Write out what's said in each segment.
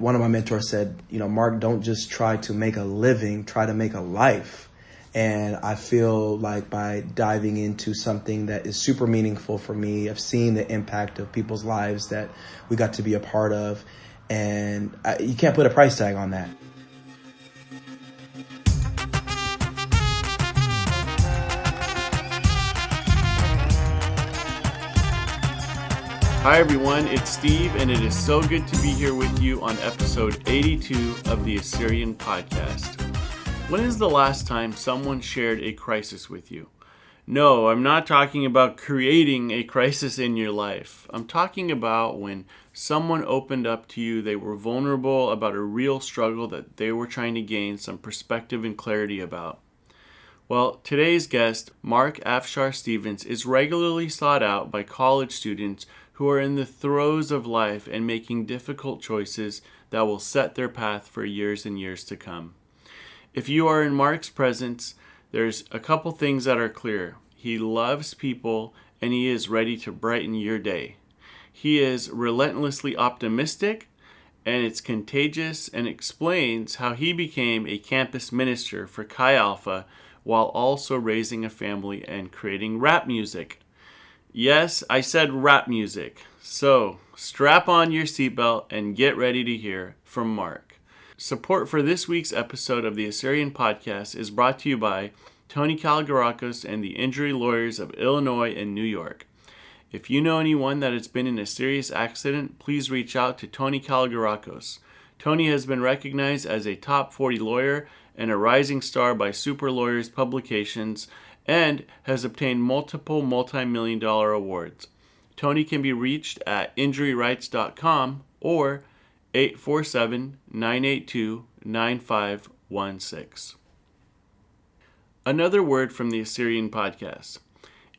one of my mentors said, Mark, don't just try to make a living, try to make a life. And I feel like by diving into something that is super meaningful for me, I've seen the impact of people's lives that we got to be a part of. And you can't put a price tag on that. Hi everyone, it's Steve, and it is so good to be here with you on episode 82 of the Assyrian Podcast. When is the last time someone shared a crisis with you? No, I'm not talking about creating a crisis in your life. I'm talking about when someone opened up to you, they were vulnerable about a real struggle that they were trying to gain some perspective and clarity about. Well, today's guest, Marc Afshar Stevens, is regularly sought out by college students who are in the throes of life and making difficult choices that will set their path for years and years to come. If you are in Marc's presence, there's a couple things that are clear. He loves people and he is ready to brighten your day. He is relentlessly optimistic and it's contagious, and explains how he became a campus minister for Chi Alpha while also raising a family and creating rap music. Yes, I said rap music. So, strap on your seatbelt and get ready to hear from Marc. Support for this week's episode of the Assyrian Podcast is brought to you by Tony Kalogerakos and the Injury Lawyers of Illinois and New York. If you know anyone that has been in a serious accident, please reach out to Tony Kalogerakos. Tony has been recognized as a top 40 lawyer and a rising star by Super Lawyers Publications, and has obtained multiple multi-million-dollar awards. Tony can be reached at injuryrights.com or 847-982-9516. Another word from the Assyrian Podcast.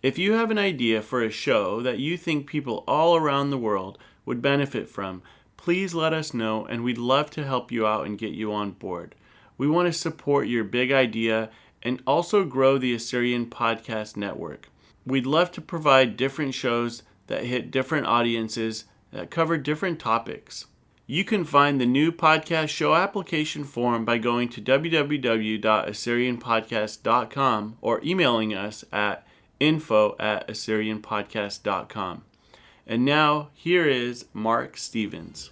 If you have an idea for a show that you think people all around the world would benefit from, please let us know, and we'd love to help you out and get you on board. We want to support your big idea and also grow the Assyrian Podcast Network. We'd love to provide different shows that hit different audiences that cover different topics. You can find the new podcast show application form by going to www.assyrianpodcast.com or emailing us at info@assyrianpodcast.com. And now, here is Marc Stevens.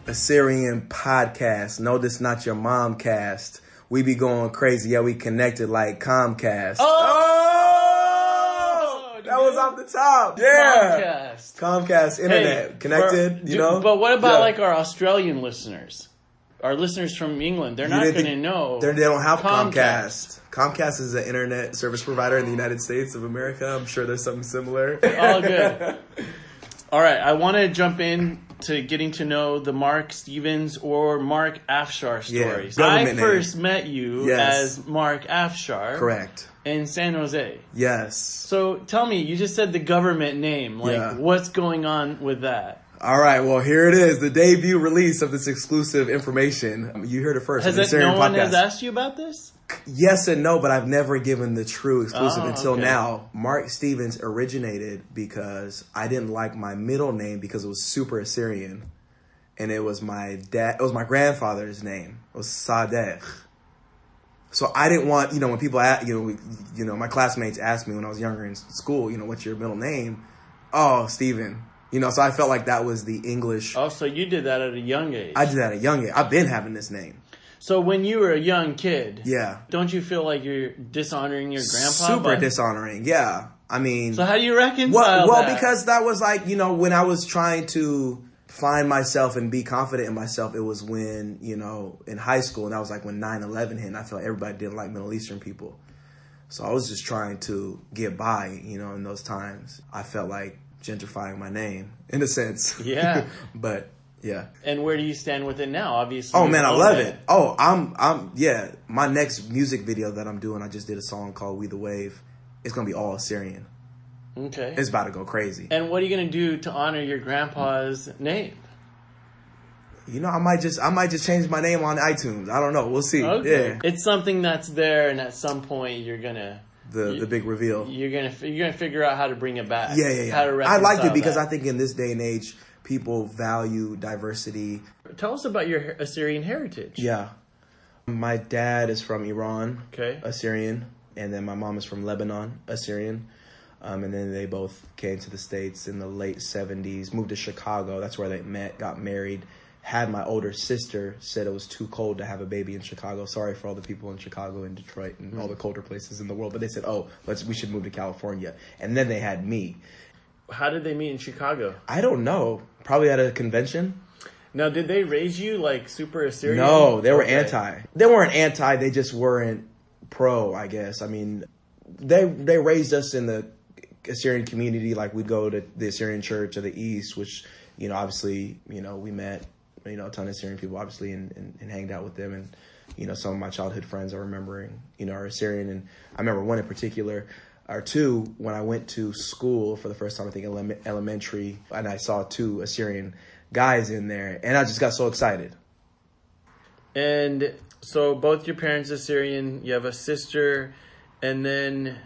Assyrian Podcast. No, this not your mom cast. We be going crazy. Yeah, we connected like Comcast. Oh! That was off the top. Yeah. Comcast internet. Connected, But what about like our Australian listeners? Our listeners from England, they're not going to know. They don't have Comcast. Comcast is an internet service provider in the United States of America. I'm sure there's something similar. All good. All right, I want to jump in to getting to know the Marc Stevens or Marc Afshar stories. Yeah, I first met you as Marc Afshar. Correct. In San Jose. Yes. So tell me, you just said the government name. What's going on with that? All right, well, here it is, the debut release of this exclusive information. You heard it first. No one has asked you about this? Yes and no, but I've never given the true exclusive until now. Marc Stevens originated because I didn't like my middle name because it was super Assyrian. And it was my grandfather's name. It was Sadeh. So I didn't want, when people ask, my classmates asked me when I was younger in school, what's your middle name? Oh, Steven. So I felt like that was the English. Oh, so you did that at a young age. I did that at a young age. I've been having this name. So when you were a young kid, yeah, don't you feel like you're dishonoring your grandpa? Super dishonoring, yeah. I mean, so how do you reconcile that? Well, because that was like, when I was trying to find myself and be confident in myself, it was when, in high school, and that was like when 9/11 hit, and I felt everybody didn't like Middle Eastern people. So I was just trying to get by, in those times. I felt like gentrifying my name, in a sense. Yeah. But... yeah. And where do you stand with it now? Obviously. Oh man, I love it. Oh, yeah. My next music video that I'm doing, I just did a song called We the Wave. It's going to be all Assyrian. Okay. It's about to go crazy. And what are you going to do to honor your grandpa's name? I might just change my name on iTunes. I don't know. We'll see. Okay. Yeah. It's something that's there, and at some point you're going to the big reveal. You're gonna figure out how to bring it back. Yeah. How to I liked it because that. I think in this day and age, people value diversity. Tell us about your Assyrian heritage. Yeah. My dad is from Iran, okay, Assyrian, and then my mom is from Lebanon, Assyrian. And then they both came to the States in the late 70s, moved to Chicago. That's where they met, got married. Had my older sister, said it was too cold to have a baby in Chicago. Sorry for all the people in Chicago and Detroit and all the colder places in the world. But they said, we should move to California. And then they had me. How did they meet in Chicago? I don't know. Probably at a convention. Now, did they raise you like super Assyrian? No, they were anti. They weren't anti. They just weren't pro, I guess. I mean, they raised us in the Assyrian community. Like, we'd go to the Assyrian church of the East, which, obviously, we met, a ton of Assyrian people, obviously, and hanged out with them. And, some of my childhood friends are remembering, are Assyrian. And I remember one in particular, or two, when I went to school for the first time, I think elementary, and I saw two Assyrian guys in there, and I just got so excited. And so both your parents are Assyrian, you have a sister, and then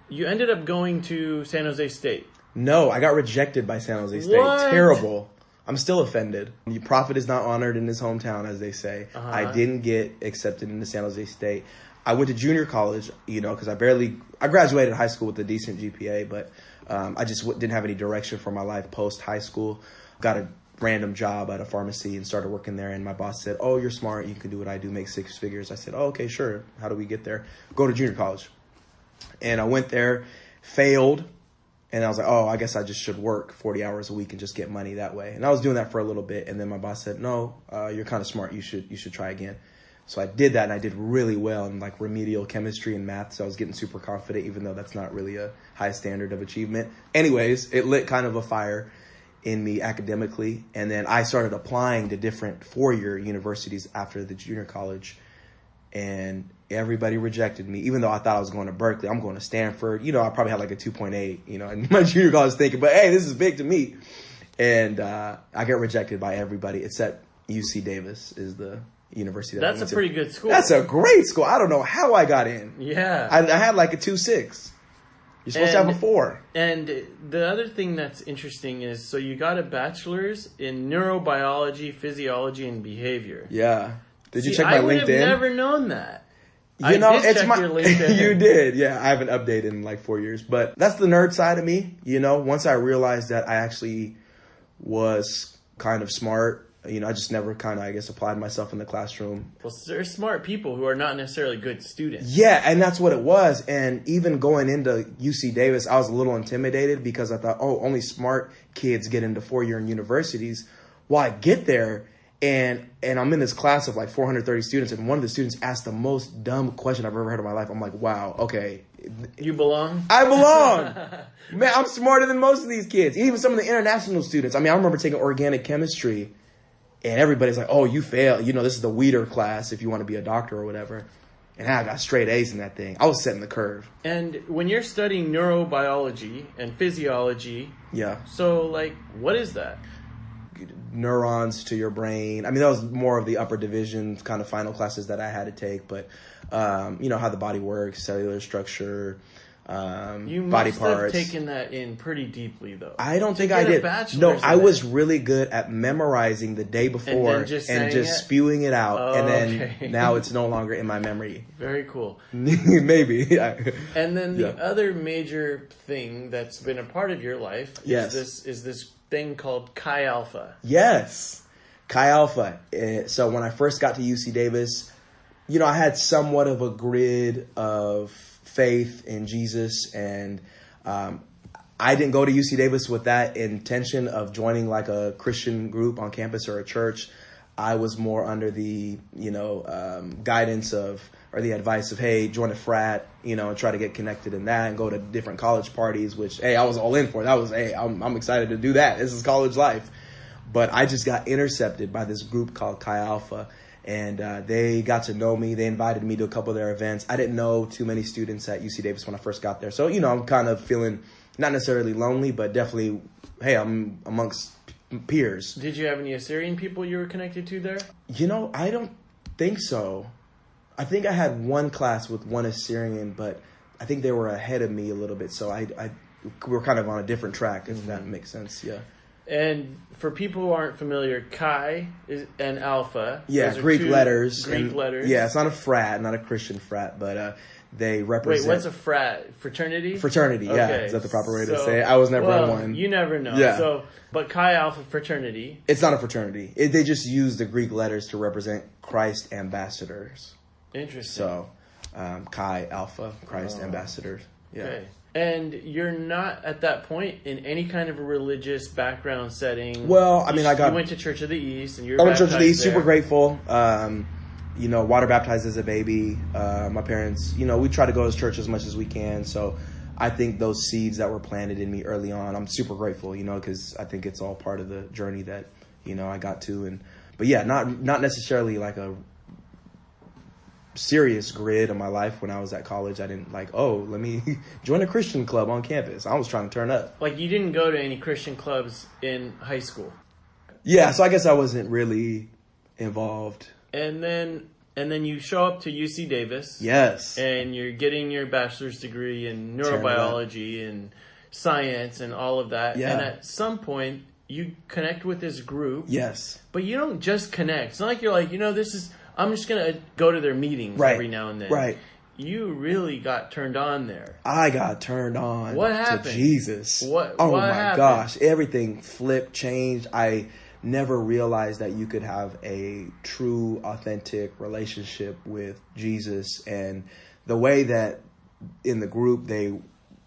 you ended up going to San Jose State. No, I got rejected by San Jose State. What? Terrible. I'm still offended. The prophet is not honored in his hometown, as they say. Uh-huh. I didn't get accepted into San Jose State. I went to junior college, because I graduated high school with a decent GPA, but I just didn't have any direction for my life post high school. Got a random job at a pharmacy and started working there, and my boss said, "Oh, you're smart, you can do what I do, make 6 figures." I said, "Oh, okay, sure. How do we get there?" Go to junior college. And I went there, failed, and I was like, "Oh, I guess I just should work 40 hours a week and just get money that way." And I was doing that for a little bit, and then my boss said, "No, you're kind of smart, you should try again." So I did that, and I did really well in like remedial chemistry and math, so I was getting super confident, even though that's not really a high standard of achievement. Anyways, it lit kind of a fire in me academically, and then I started applying to different four-year universities after the junior college, and everybody rejected me, even though I thought I was going to Berkeley. I'm going to Stanford. I probably had like a 2.8, in my junior college thinking, but hey, this is big to me. And I got rejected by everybody except UC Davis is the university that I went to. That's a pretty good school. That's a great school. I don't know how I got in. Yeah. I had like a 2.6. You're supposed to have a 4. And the other thing that's interesting is, so you got a bachelor's in neurobiology, physiology, and behavior. Yeah. Did you check my LinkedIn? I would have never known that. It's check your LinkedIn. You did. Yeah, I haven't updated in like 4 years. But that's the nerd side of me. Once I realized that I actually was kind of smart, I just never kind of, applied myself in the classroom. Well, there's smart people who are not necessarily good students. Yeah, and that's what it was. And even going into UC Davis, I was a little intimidated because I thought, only smart kids get into 4-year universities. Well, I get there, and I'm in this class of like 430 students, and one of the students asked the most dumb question I've ever heard in my life. I'm like, wow, okay. You belong? I belong. Man, I'm smarter than most of these kids. Even some of the international students. I remember taking organic chemistry, and everybody's like, "Oh, you failed. This is the weeder class if you want to be a doctor or whatever." And I got straight A's in that thing. I was setting the curve. And when you're studying neurobiology and physiology, yeah. So, what is that? Neurons to your brain. That was more of the upper division kind of final classes that I had to take. But, how the body works, cellular structure, you body must parts. have taken that in pretty deeply, though. I don't think I did. No, I was really good at memorizing the day before and just spewing it out. Oh, and then okay. Now it's no longer in my memory. Very cool. Maybe. And then the other major thing that's been a part of your life is this thing called Chi Alpha. Yes. Chi Alpha. So when I first got to UC Davis, I had somewhat of a grid of faith in Jesus, and I didn't go to UC Davis with that intention of joining like a Christian group on campus or a church. I was more under the guidance of, or the advice of, hey, join a frat, and try to get connected in that and go to different college parties, which, hey, I was all in for. That was, hey, I'm excited to do that. This is college life. But I just got intercepted by this group called Chi Alpha. And they got to know me. They invited me to a couple of their events. I didn't know too many students at UC Davis when I first got there. So, I'm kind of feeling not necessarily lonely, but definitely, hey, I'm amongst peers. Did you have any Assyrian people you were connected to there? I don't think so. I think I had one class with one Assyrian, but I think they were ahead of me a little bit. So we were kind of on a different track, if that makes sense. Yeah. And for people who aren't familiar, Chi and Alpha. Yeah, Greek letters. Greek letters. Yeah, it's not a frat, not a Christian frat, but they represent... Wait, what's a frat? Fraternity? Fraternity, yeah. Okay. Is that the proper way to say it? I was never in one. You never know. Yeah. So, but Chi Alpha Fraternity. It's not a fraternity. They just use the Greek letters to represent Christ ambassadors. Interesting. So, Chi Alpha, Christ ambassadors. Yeah. Okay. And you're not at that point in any kind of a religious background setting. Well, I mean, you went to Church of the East, and you're I went to Church of the East, there. super grateful. Water baptized as a baby. My parents, we try to go to church as much as we can. So I think those seeds that were planted in me early on, I'm super grateful, because I think it's all part of the journey that, I got to. But yeah, not necessarily like a serious grid of my life. When I was at college, I didn't let me join a Christian club on campus. I was trying to turn up. Like, you didn't go to any Christian clubs in high school. Yeah, so I guess I wasn't really involved. And then you show up to UC Davis. Yes. And you're getting your bachelor's degree in neurobiology and science and all of that. Yeah. And at some point, you connect with this group. Yes. But you don't just connect. It's not like you're like, I'm just going to go to their meetings every now and then. Right. You really got turned on there. I got turned on What happened? to Jesus. What my happened? Gosh. Everything flipped, changed. I never realized that you could have a true, authentic relationship with Jesus. And the way that in the group they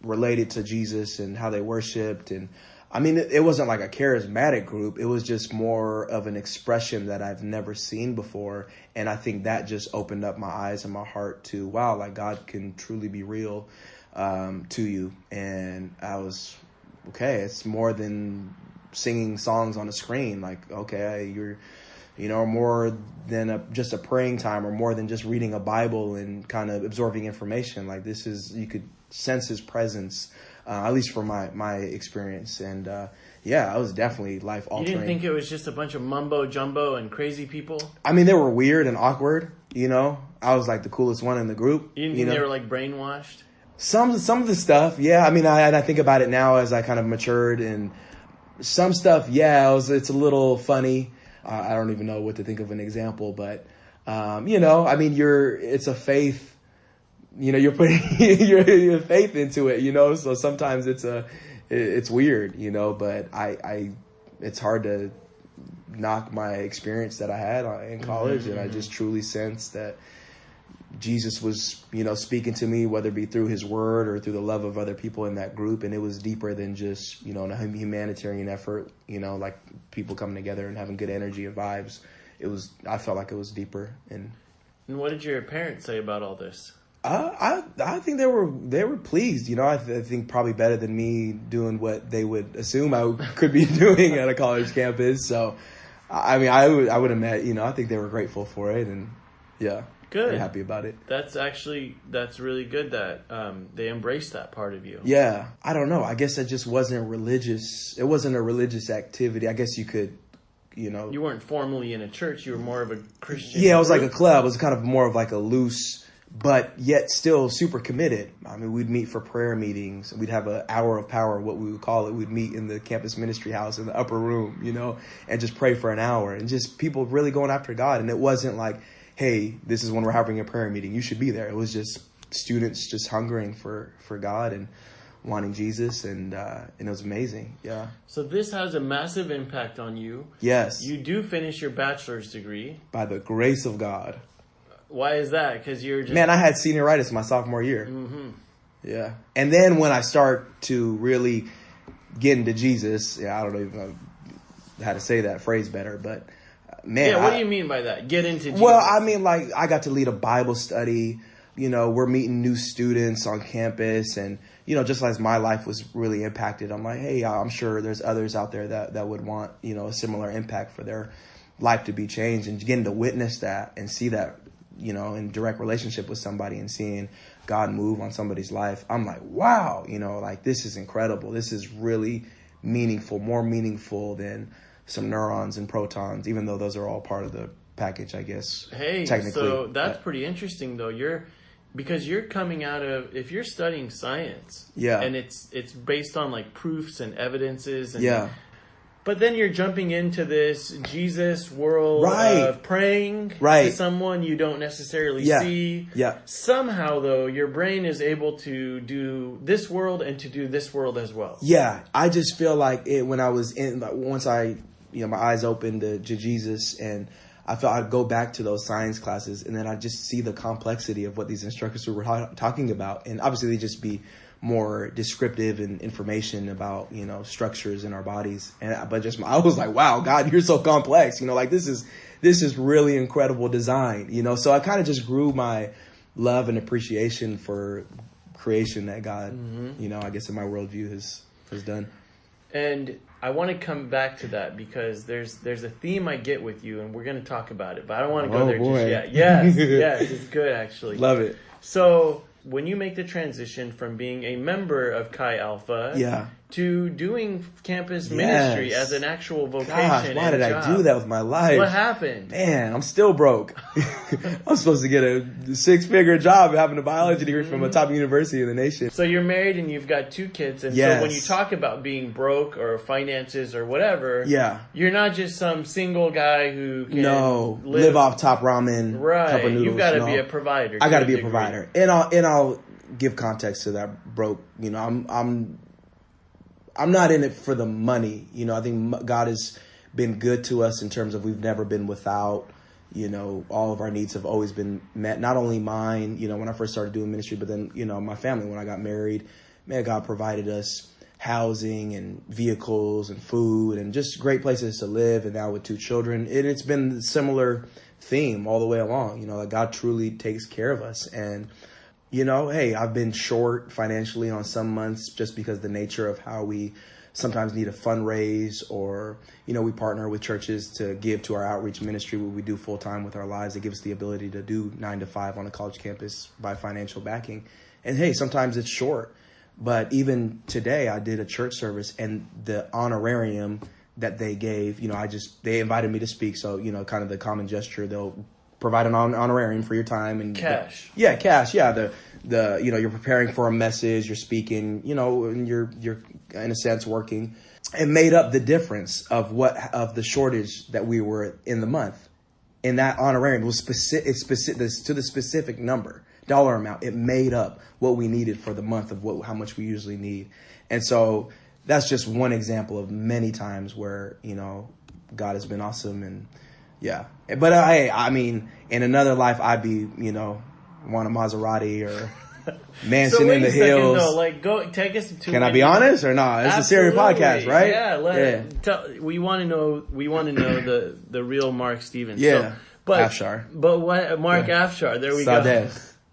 related to Jesus and how they worshiped. And I mean, it wasn't like a charismatic group. It was just more of an expression that I've never seen before. And I think that just opened up my eyes and my heart to, wow, like God can truly be real to you. And I was, okay, it's more than singing songs on a screen. Like, okay, you're, more than just a praying time, or more than just reading a Bible and kind of absorbing information. Like, this is, you could sense his presence. At least from my experience. And I was definitely life altering. You didn't think it was just a bunch of mumbo jumbo and crazy people? I mean, they were weird and awkward, I was like the coolest one in the group. You didn't think they were like brainwashed? Some of the stuff, yeah. I mean, I think about it now as I kind of matured, and some stuff, it's a little funny. I don't even know what to think of an example, but I mean, it's a faith. You're putting your faith into it, so sometimes it's weird, but it's hard to knock my experience that I had in college. Mm-hmm. And I just truly sensed that Jesus was, speaking to me, whether it be through his word or through the love of other people in that group. And it was deeper than just, a humanitarian effort, like people coming together and having good energy and vibes. I felt like it was deeper. And what did your parents say about all this? I think they were pleased. I think probably better than me doing what they would assume I could be doing at a college campus. So, I mean, I would have met. I think they were grateful for it, and good, they're happy about it. That's really good that they embraced that part of you. Yeah, I don't know. I guess it just wasn't religious. It wasn't a religious activity. I guess you could. You weren't formally in a church. You were more of a Christian. Yeah, it was like a club. It was kind of more of like a loose, but yet still super committed. I mean, we'd meet for prayer meetings. We'd have an hour of power, what we would call it. We'd meet in the campus ministry house in the upper room, and just pray for an hour. And just people really going after God. And it wasn't like, hey, this is when we're having a prayer meeting, you should be there. It was just students just hungering for God and wanting Jesus. And it was amazing. Yeah. So this has a massive impact on you. Yes. You do finish your bachelor's degree. By the grace of God. Why is that? Because you're just... Man, I had senioritis my sophomore year. Mm-hmm. Yeah. And then when I start to really get into Jesus, I don't even know how to say that phrase better, but man. Yeah, what do you mean by that? Get into Jesus? Well, I mean, like, I got to lead a Bible study. We're meeting new students on campus, and, just as my life was really impacted, I'm like, hey, I'm sure there's others out there that would want, a similar impact for their life to be changed, and getting to witness that and see that, in direct relationship with somebody and seeing God move on somebody's life. I'm like, wow, like, this is incredible. This is really meaningful, more meaningful than some neurons and protons, even though those are all part of the package, I guess. Hey, technically. so that's pretty interesting, though. because you're coming out of, if you're studying science, and it's based on like proofs and evidences, and but then you're jumping into this Jesus world of praying to someone you don't necessarily see. Somehow, though, your brain is able to do this world and to do this world as well. I just feel like when I was in, like, once I, my eyes opened to Jesus, and I felt I'd go back to those science classes, and then I'd just see the complexity of what these instructors were talking about. And obviously they'd just be more descriptive and information about, structures in our bodies. But I was like, wow, God, you're so complex. Like this is really incredible design, So I kind of just grew my love and appreciation for creation that God, I guess in my worldview has done. And I want to come back to that because there's a theme I get with you, and we're going to talk about it, but I don't want to go there just yet. Yes, it's good actually. Love it. So when you make the transition from being a member of Chi Alpha to doing campus ministry as an actual vocation, why did I do that with my life? What happened? Man, I'm still broke. I'm supposed to get a 6-figure job having a biology degree from a top university in the nation. So you're married and you've got 2 kids, and so when you talk about being broke or finances or whatever, you're not just some single guy who can live off top ramen, cup of noodles. You've got to be a provider. I got to be a provider, and I'll give context to that broke. I'm not in it for the money. I think God has been good to us in terms of we've never been without. All of our needs have always been met. Not only mine, when I first started doing ministry, but then, my family, when I got married, man, God provided us housing and vehicles and food and just great places to live. And now with 2 children, it's been a similar theme all the way along, that God truly takes care of us. And hey, I've been short financially on some months just because the nature of how we sometimes need a fundraise, or, we partner with churches to give to our outreach ministry, what we do full time with our lives. It gives us the ability to do 9 to 5 on a college campus by financial backing. And hey, sometimes it's short. But even today I did a church service, and the honorarium that they gave, they invited me to speak. So, kind of the common gesture, they'll provide an honorarium for your time and cash. Cash. The you're preparing for a message, you're speaking, and you're in a sense working. It made up the difference of the shortage that we were in the month. And that honorarium was specific to the specific dollar amount. It made up what we needed for the month of how much we usually need. And so that's just one example of many times where, God has been awesome. And but I mean, in another life, I'd be, want a Maserati or mansion in the hills. Go take us to. Can I be honest or not? It's a serious podcast, right? We want to know. We want to know the real Marc Stevens. Afshar. But what Marc Afshar? There we go.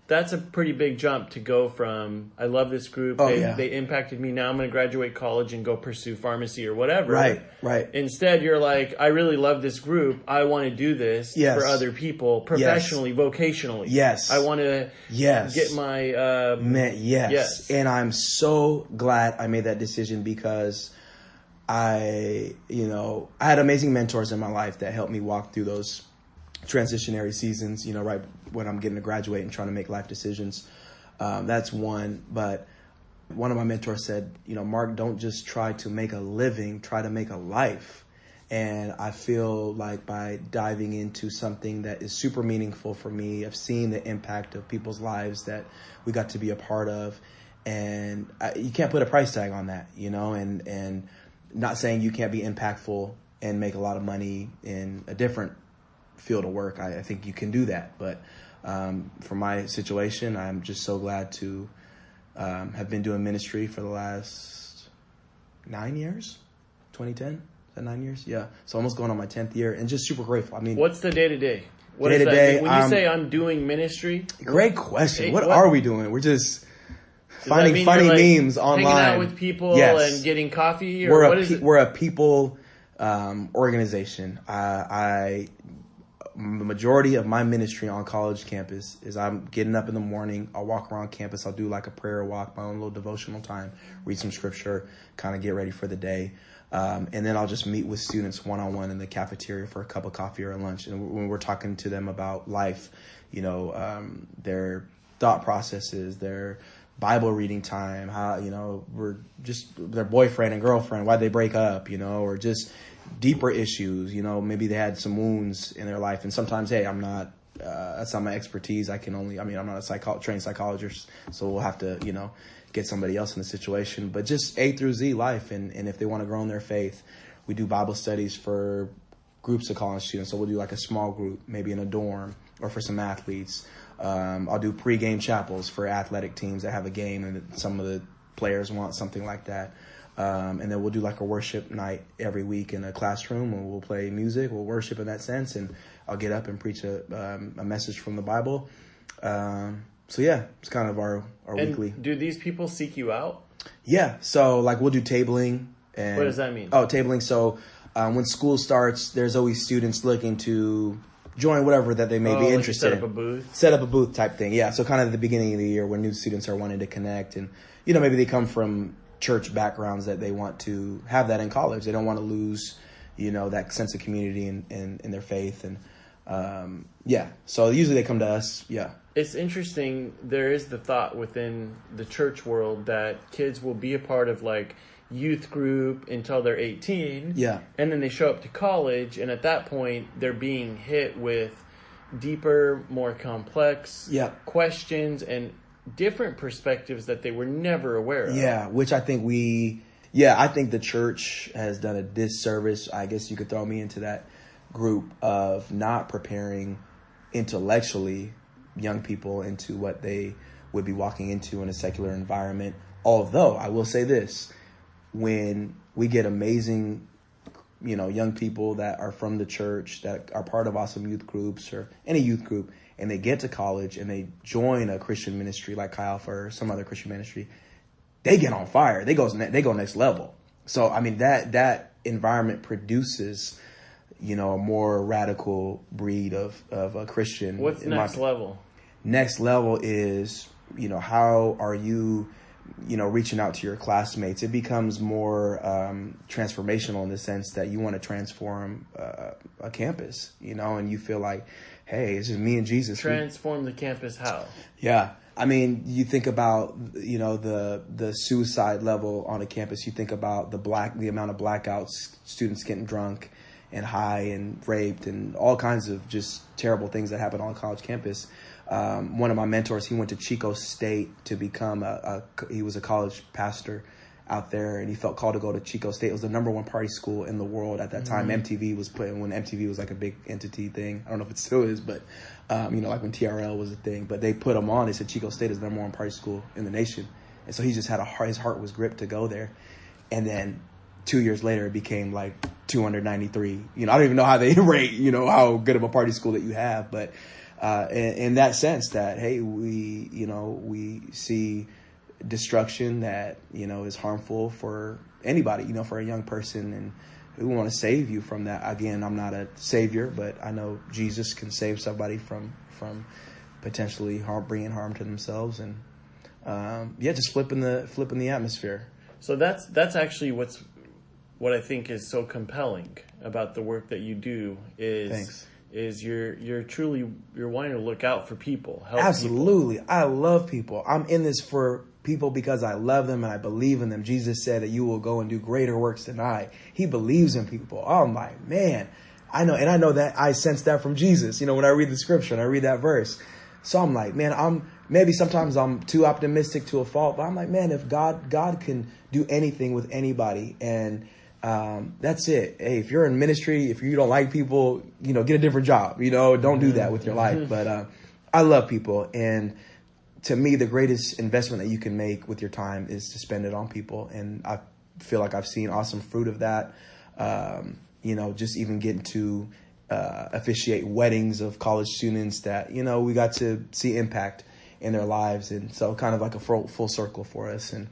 That's a pretty big jump to go from, I love this group, they impacted me, now I'm going to graduate college and go pursue pharmacy or whatever. Right. Instead, you're like, I really love this group. I want to do this for other people, professionally, vocationally. Yes. I want to get my... Yes. And I'm so glad I made that decision because I had amazing mentors in my life that helped me walk through those transitionary seasons, right when I'm getting to graduate and trying to make life decisions. That's one. But one of my mentors said, Mark, don't just try to make a living, try to make a life. And I feel like by diving into something that is super meaningful for me, I've seen the impact of people's lives that we got to be a part of. And you can't put a price tag on that, and not saying you can't be impactful and make a lot of money in a different field of work. I think you can do that. But for my situation, I'm just so glad to have been doing ministry for the last 9 years, 2010. Is that 9 years? Yeah. So almost going on my 10th year and just super grateful. I mean, what's the day-to-day? What is that? When you say I'm doing ministry? Great question. What are we doing? We're just finding funny memes online. Hanging out with people and getting coffee? Or we're a people organization. The majority of my ministry on college campus is I'm getting up in the morning. I'll walk around campus. I'll do like a prayer walk, my own little devotional time, read some scripture, kind of get ready for the day. And then I'll just meet with students one-on-one in the cafeteria for a cup of coffee or lunch. And when we're talking to them about life, their thought processes, their Bible reading time, how, we're just their boyfriend and girlfriend, why'd they break up, or just deeper issues, maybe they had some wounds in their life. And sometimes, hey, I'm not, that's not my expertise. I'm not a trained psychologist, so we'll have to, get somebody else in the situation. But just A through Z life. And if they want to grow in their faith, we do Bible studies for groups of college students. So we'll do like a small group, maybe in a dorm, or for some athletes. I'll do pre-game chapels for athletic teams that have a game and some of the players want something like that. And then we'll do like a worship night every week in a classroom, and we'll play music, we'll worship in that sense, and I'll get up and preach a message from the Bible. So yeah, it's kind of our weekly. Do these people seek you out? Yeah, so like we'll do tabling. And what does that mean? Oh, tabling. So when school starts, there's always students looking to join whatever that they may be interested in. Set up a booth type thing. Yeah, so kind of at the beginning of the year when new students are wanting to connect, and maybe they come from church backgrounds that they want to have that in college. They don't want to lose, that sense of community in their faith. And so usually they come to us. Yeah. It's interesting. There is the thought within the church world that kids will be a part of like youth group until they're 18. Yeah. And then they show up to college, and at that point they're being hit with deeper, more complex questions and different perspectives that they were never aware of. Yeah, which I think I think the church has done a disservice. I guess you could throw me into that group of not preparing intellectually young people into what they would be walking into in a secular environment. Although I will say this, when we get amazing, young people that are from the church, that are part of awesome youth groups or any youth group, and they get to college and they join a Christian ministry like Chi Alpha or some other Christian ministry, they get on fire. They go next level. So, I mean, that environment produces, a more radical breed of a Christian. What's next level? Next level is, how are you, reaching out to your classmates? It becomes more transformational in the sense that you want to transform a campus, and you feel like, hey, it's just me and Jesus. Transform the campus how? Yeah. I mean, you think about, the suicide level on a campus. You think about the amount of blackouts, students getting drunk and high and raped and all kinds of just terrible things that happen on a college campus. One of my mentors, he went to Chico State to become he was a college pastor out there, and he felt called to go to Chico State. It was the #1 party school in the world at that time. When MTV was like a big entity thing. I don't know if it still is, but like when TRL was a thing. But they put him on. They said Chico State is the #1 party school in the nation, and so he just had his heart was gripped to go there. And then 2 years later, it became like 293. I don't even know how they rate, how good of a party school that you have, but in that sense that, hey, we see destruction that, is harmful for anybody, for a young person, and we want to save you from that. Again, I'm not a savior, but I know Jesus can save somebody from potentially bringing harm to themselves, and just flipping the atmosphere. So that's actually what I think is so compelling about the work that you do is Thanks. Is you're wanting to look out for people, help Absolutely. people. I love people. I'm in this for people because I love them and I believe in them. Jesus said that you will go and do greater works than I. He believes in people. Oh my man. I know that I sense that from Jesus, when I read the scripture and I read that verse. So I'm like, man, maybe sometimes I'm too optimistic to a fault, but I'm like, man, if God can do anything with anybody, and that's it. Hey, if you're in ministry, if you don't like people, get a different job, don't do that with your life. But I love people. And to me, the greatest investment that you can make with your time is to spend it on people. And I feel like I've seen awesome fruit of that. Just even getting to officiate weddings of college students that, we got to see impact in their lives. And so kind of like a full circle for us. And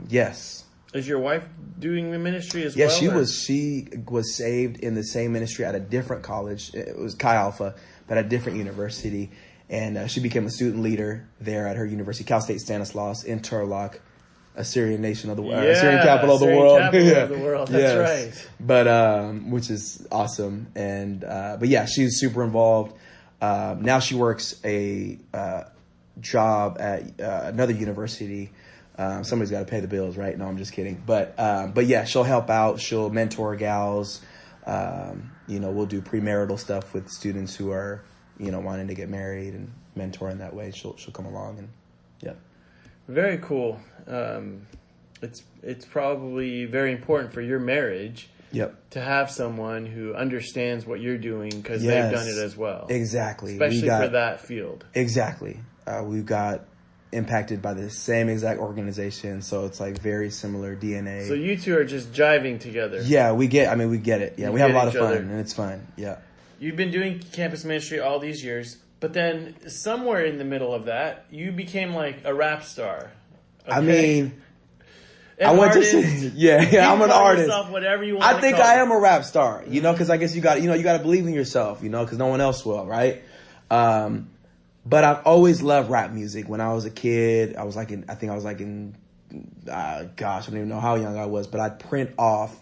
yes. Is your wife doing the ministry as well? Yeah, she was saved in the same ministry at a different college. It was Chi Alpha, but at a different university. And she became a student leader there at her university, Cal State Stanislaus in Turlock, Assyrian nation of the world, Assyrian capital of the world. Of the world. That's right. But which is awesome. And but yeah, she's super involved. Now she works a job at another university. Somebody's got to pay the bills, right? No, I'm just kidding. But yeah, she'll help out. She'll mentor gals. We'll do premarital stuff with students who are, wanting to get married and mentor in that way. She'll come along and yeah. Very cool. It's probably very important for your marriage. Yep. To have someone who understands what you're doing because they've done it as well. Exactly. Especially for that field. Exactly. We've got impacted by the same exact organization, so it's like very similar DNA. So you two are just jiving together. Yeah, we get it. Yeah, we have a lot of fun, and it's fun. Yeah. You've been doing campus ministry all these years, but then somewhere in the middle of that, you became like a rap star. Okay? I mean, I went to say, yeah, I'm an artist. Yourself, whatever you want I think I am a rap star, because I guess you got to believe in yourself, because no one else will, right? But I've always loved rap music. When I was a kid, I don't even know how young I was, but I'd print off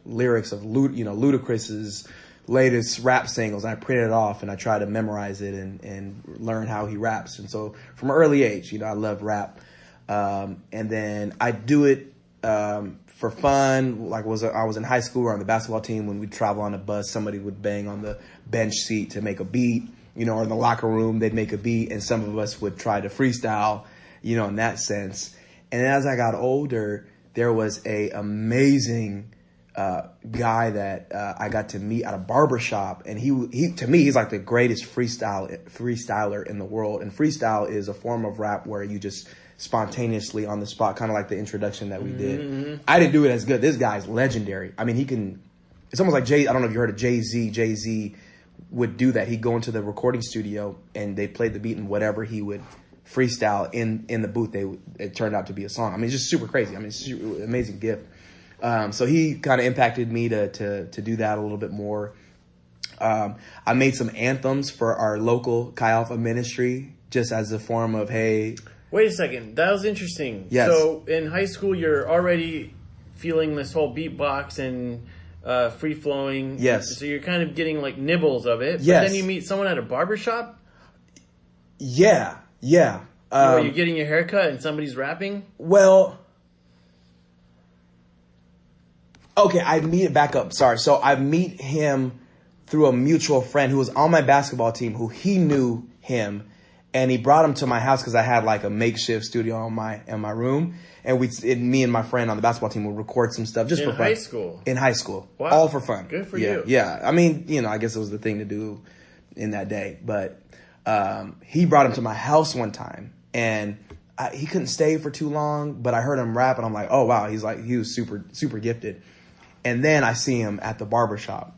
lyrics of Ludacris's latest rap singles. I printed it off and I tried to memorize it and learn how he raps. And so from an early age, I love rap. And then I do it for fun. Like I was in high school, we were on the basketball team. When we'd travel on a bus, somebody would bang on the bench seat to make a beat, or in the locker room, they'd make a beat, and some of us would try to freestyle, in that sense. And as I got older, there was a amazing guy that I got to meet at a barbershop, and he to me, he's like the greatest freestyler in the world. And freestyle is a form of rap where you just spontaneously on the spot, kind of like the introduction that we did. Mm-hmm. I didn't do it as good. This guy's legendary. I mean, it's almost like I don't know if you heard of Jay-Z. Jay-Z would do that. He'd go into the recording studio and they played the beat, and whatever he would freestyle in the booth, it turned out to be a song. I mean, it's just super crazy. I mean, it's an amazing gift. So he kind of impacted me to do that a little bit more. I made some anthems for our local Chi Alpha ministry, just as a form of, hey. Wait a second. That was interesting. Yes. So in high school, you're already feeling this whole beatbox and free flowing. Yes. So you're kind of getting like nibbles of it. Yes. But then you meet someone at a barbershop? Yeah. Yeah. Are you getting your hair cut and somebody's rapping? Well, okay, I meet it back up. Sorry. So I meet him through a mutual friend who was on my basketball team, who he knew him, and he brought him to my house because I had like a makeshift studio in my room, and me and my friend on the basketball team would record some stuff just for fun. In high school? In high school. Wow. All for fun. Good for you. Yeah. I mean, I guess it was the thing to do in that day. But he brought him to my house one time, and he couldn't stay for too long, but I heard him rap, and I'm like, oh, wow, he was super, super gifted. And then I see him at the barbershop.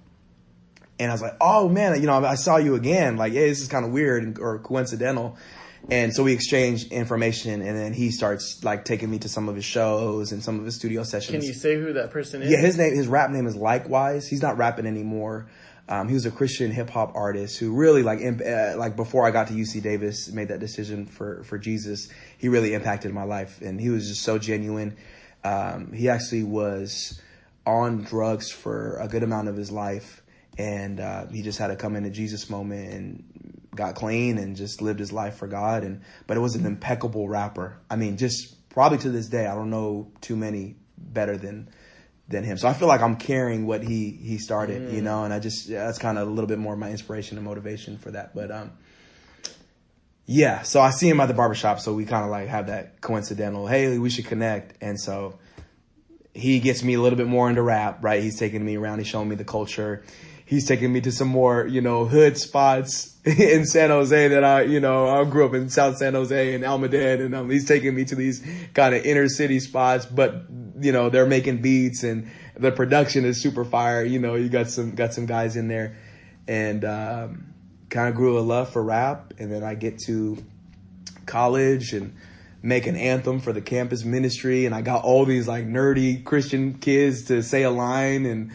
And I was like, oh, man, I saw you again. Like, hey, this is kind of weird or coincidental. And so we exchanged information, and then he starts like taking me to some of his shows and some of his studio sessions. Can you say who that person is? Yeah, his rap name is Likewise. He's not rapping anymore. He was a Christian hip hop artist who really like before I got to UC Davis, made that decision for Jesus. He really impacted my life, and he was just so genuine. He actually was on drugs for a good amount of his life. And he just had to come into Jesus moment and got clean and just lived his life for God. But it was an impeccable rapper. I mean, just probably to this day, I don't know too many better than him. So I feel like I'm carrying what he started, and that's kind of a little bit more of my inspiration and motivation for that. But yeah, so I see him at the barbershop. So we kind of like have that coincidental, hey, we should connect. And so he gets me a little bit more into rap, right? He's taking me around. He's showing me the culture. He's taking me to some more, hood spots in San Jose that I grew up in South San Jose and Almaden. And he's taking me to these kind of inner city spots, but, they're making beats and the production is super fire. You got some guys in there, and kind of grew a love for rap. And then I get to college and make an anthem for the campus ministry. And I got all these like nerdy Christian kids to say a line, and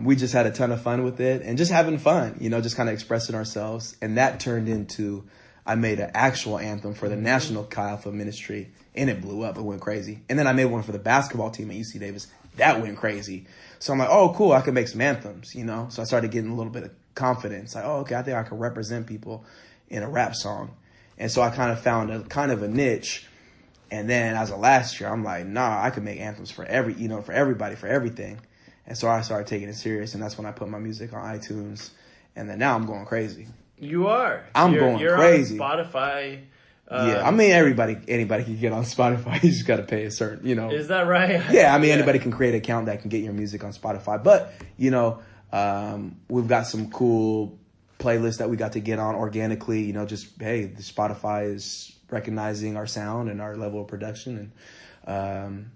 we just had a ton of fun with it and just having fun, just kind of expressing ourselves. And that turned into, I made an actual anthem for the National Chi Alpha Ministry, and it blew up. It went crazy. And then I made one for the basketball team at UC Davis. That went crazy. So I'm like, oh, cool, I can make some anthems, So I started getting a little bit of confidence. Like, oh, okay, I think I can represent people in a rap song. And so I kind of found a niche. And then as of last year, I'm like, nah, I could make anthems for for everybody, for everything. And so I started taking it serious, and that's when I put my music on iTunes. And then now I'm going crazy. You are. You're crazy. On Spotify. Yeah, I mean, anybody can get on Spotify. You just got to pay a certain, Is that right? Yeah, I mean, anybody can create an account that can get your music on Spotify. But, we've got some cool playlists that we got to get on organically. The Spotify is recognizing our sound and our level of production. And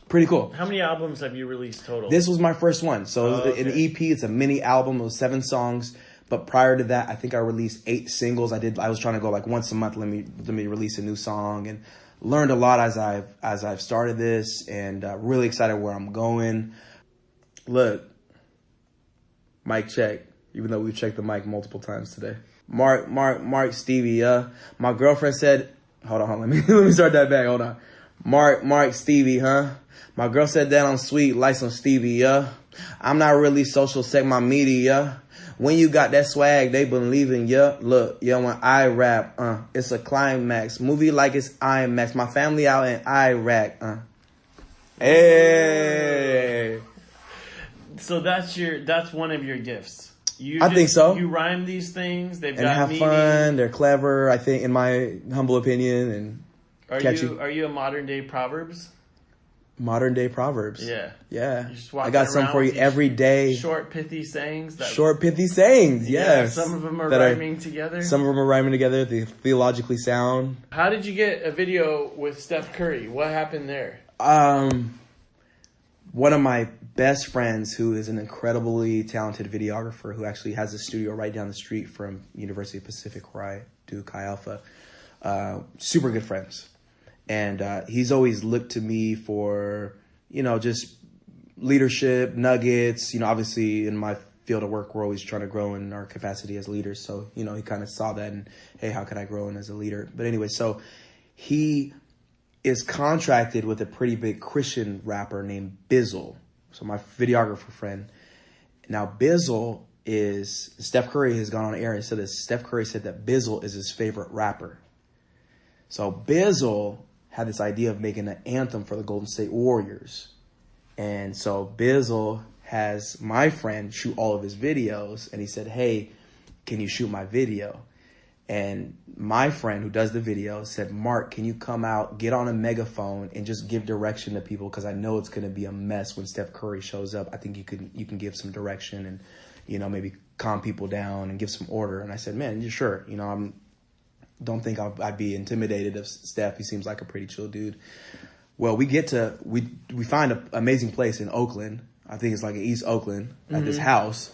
pretty cool. How many albums have you released total? This was my first one. So an EP, it's a mini album. It was 7 songs. But prior to that, I think I released 8 singles. I was trying to go like once a month. Let me release a new song, and learned a lot as I've started this, and really excited where I'm going. Look, mic check. Even though we've checked the mic multiple times today. Marc Stevie. My girlfriend said, hold on. Let me start that back. Hold on. Marc Stevie, huh? My girl said that I'm sweet, like some Stevie. I'm not really social, check my media. When you got that swag, they believe in ya. Look, when I rap, it's a climax. Movie like it's IMAX. My family out in Iraq, Hey. So that's one of your gifts. I think so. You rhyme these things. They've got have meaning. Fun. They're clever, I think, in my humble opinion, and catchy. Are you a modern day Proverbs? Modern day Proverbs. Yeah. I got some for you every day. Short, pithy sayings. Yes. Yeah, some of them are rhyming together. Some of them are rhyming together. They're theologically sound. How did you get a video with Steph Curry? What happened there? One of my best friends, who is an incredibly talented videographer, who actually has a studio right down the street from University of Pacific, where I do Chi Alpha. Super good friends. And he's always looked to me for, just leadership, nuggets. Obviously in my field of work, we're always trying to grow in our capacity as leaders. So, he kind of saw that and, hey, how can I grow in as a leader? But anyway, so he is contracted with a pretty big Christian rapper named Bizzle. So my videographer friend. Now, Steph Curry has gone on air and said this. Steph Curry said that Bizzle is his favorite rapper. So Bizzle had this idea of making an anthem for the Golden State Warriors. And so Bizzle has my friend shoot all of his videos. And he said, hey, can you shoot my video? And my friend who does the video said, Mark, can you come out, get on a megaphone, and just give direction to people? Because I know it's going to be a mess when Steph Curry shows up. I think you can give some direction and, maybe calm people down and give some order. And I said, man, you're sure. Don't think I'd be intimidated of Steph. He seems like a pretty chill dude. Well, we find an amazing place in Oakland. I think it's like in East Oakland at this house.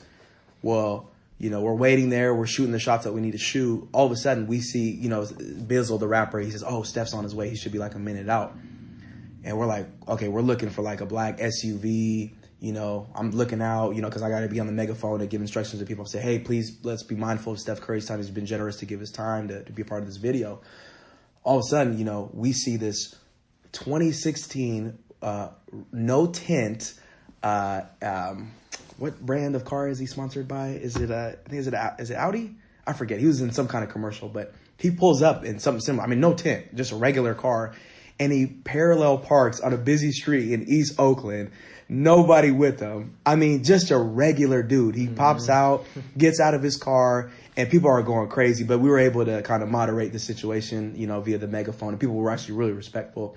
Well, we're waiting there. We're shooting the shots that we need to shoot. All of a sudden, we see, Bizzle, the rapper. He says, oh, Steph's on his way. He should be like a minute out. And we're like, okay, we're looking for like a black SUV. I'm looking out, because I got to be on the megaphone and give instructions to people. Say, hey, please, let's be mindful of Steph Curry's time. He's been generous to give his time to be a part of this video. All of a sudden, we see this 2016 no tint. What brand of car is he sponsored by? Is it Audi? I forget. He was in some kind of commercial, but he pulls up in something similar. I mean, no tint, just a regular car. And he parallel parks on a busy street in East Oakland. Nobody with him. I mean, just a regular dude. He pops out, gets out of his car, and people are going crazy. But we were able to kind of moderate the situation, via the megaphone. And people were actually really respectful.